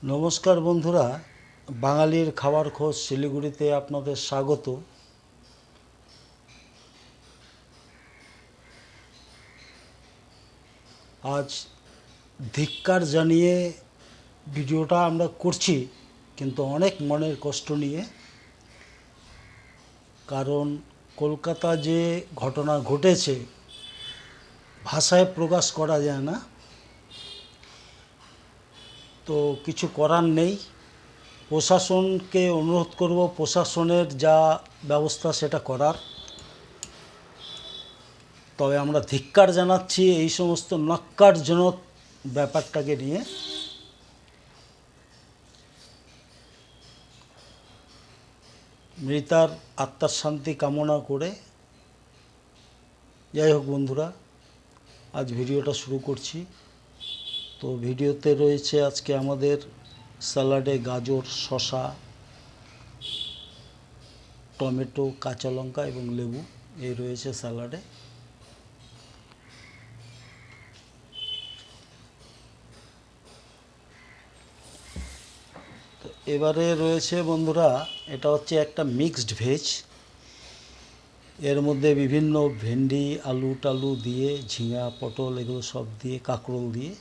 নমস্কার বন্ধুরা, বাঙালির খাবার খোঁজ শিলিগুড়িতে আপনাদের স্বাগত। আজ ধিক্কার জানিয়ে ভিডিওটা আমরা করছি, কিন্তু অনেক মনের কষ্ট নিয়ে। কারণ কলকাতা যে ঘটনা ঘটেছে ভাষায় প্রকাশ করা যায় না। তো কিছু করার নেই। প্রশাসনকে অনুরোধ করব প্রশাসনের যা ব্যবস্থা সেটা করার। তবে আমরা ধিক্কার জানাচ্ছি এই সমস্ত ন্যক্কারজনক ব্যাপারটাকে নিয়ে। মৃতার আত্মার শান্তি কামনা করে, যাই হোক বন্ধুরা, আজ ভিডিওটা শুরু করছি। তো ভিডিওতে রয়েছে আজকে আমাদের স্যালাডে গাজর, শসা, টমেটো, কাঁচা লঙ্কা এবং লেবু, এই রয়েছে স্যালাডে। তো এবারে রয়েছে বন্ধুরা, এটা হচ্ছে একটা মিক্সড ভেজ। এর মধ্যে বিভিন্ন ভেন্ডি, আলু টালু দিয়ে, ঝিঙা, পটল এগুলো সব দিয়ে, কাঁকরোল দিয়ে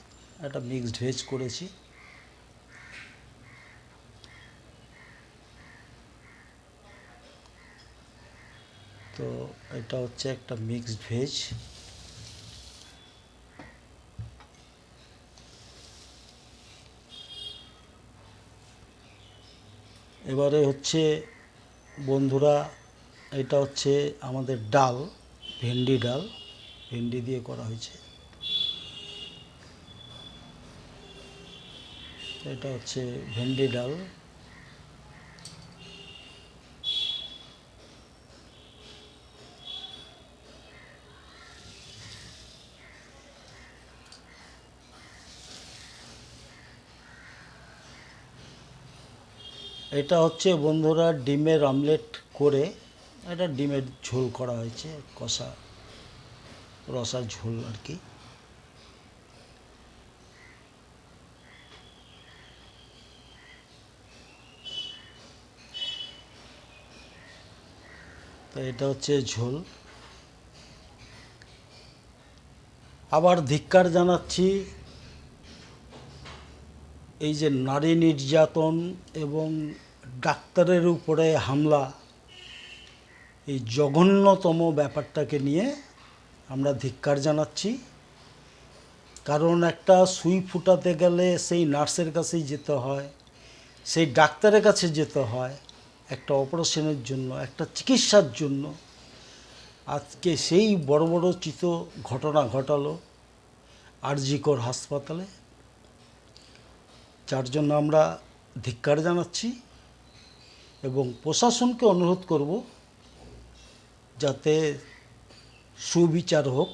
একটা মিক্সড ভেজ করেছি। তো এটা হচ্ছে একটা মিক্সড ভেজ। এবারে হচ্ছে বন্ধুরা, এটা হচ্ছে আমাদের ডাল, ভেন্ডি ডাল, ভেন্ডি দিয়ে করা হয়েছে। এটা হচ্ছে ভেন্ডি ডাল। এটা হচ্ছে বন্ধুরা ডিমের অমলেট করে এটা ডিমের ঝোল করা হয়েছে, কষা রসার ঝোল আর কি। তো এটা হচ্ছে ঝোল। আবার ধিক্কার জানাচ্ছি এই যে নারী নির্যাতন এবং ডাক্তারের উপরে হামলা, এই জঘন্যতম ব্যাপারটাকে নিয়ে আমরা ধিক্কার জানাচ্ছি। কারণ একটা সুই ফুটাতে গেলে সেই নার্সের কাছেই যেতে হয়, সেই ডাক্তারের কাছে যেতে হয় একটা অপারেশনের জন্য, একটা চিকিৎসার জন্য। আজকে সেই বড় বড় ঘটনা ঘটালো আর.জি. কর হাসপাতালে, যার জন্য আমরা ধিক্কার জানাচ্ছি এবং প্রশাসনকে অনুরোধ করব যাতে সুবিচার হোক।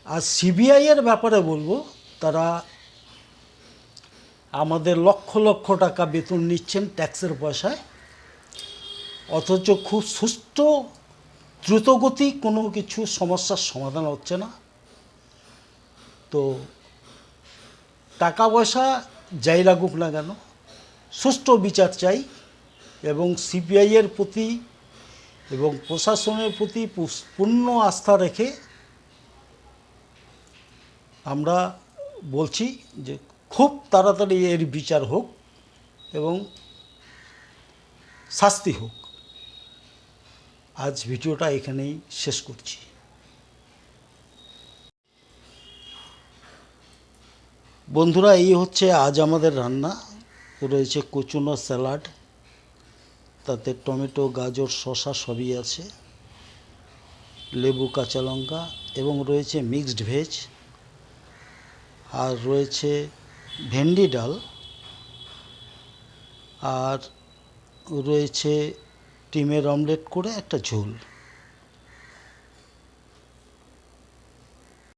আর সিবিআইয়ের ব্যাপারে বলবো, তারা আমাদের লক্ষ লক্ষ টাকা বেতন নিচ্ছেন ট্যাক্সের পয়সায়, অথচ খুব সুষ্ঠু দ্রুতগতি কোনো কিছু সমস্যার সমাধান হচ্ছে না। তো টাকা পয়সা যাই লাগুক না কেন, সুষ্ঠু বিচার চাই। এবং সিবিআইয়ের প্রতি এবং প্রশাসনের প্রতি পূর্ণ আস্থা রেখে আমরা বলছি যে খুব তাড়াতাড়ি এর বিচার হোক এবং শাস্তি হোক। আজ ভিডিওটা এখানেই শেষ করছি। বন্ধুরা, এই হচ্ছে আজ আমাদের রান্না। রয়েছে কচুনো স্যালাড, তাতে টমেটো, গাজর, শসা সবই আছে, লেবু, কাঁচা লঙ্কা, এবং রয়েছে মিক্সড ভেজ, আর রয়েছে ভেন্ডি ডাল, আর রয়েছে ডিমের অমলেট করে একটা ঝোল।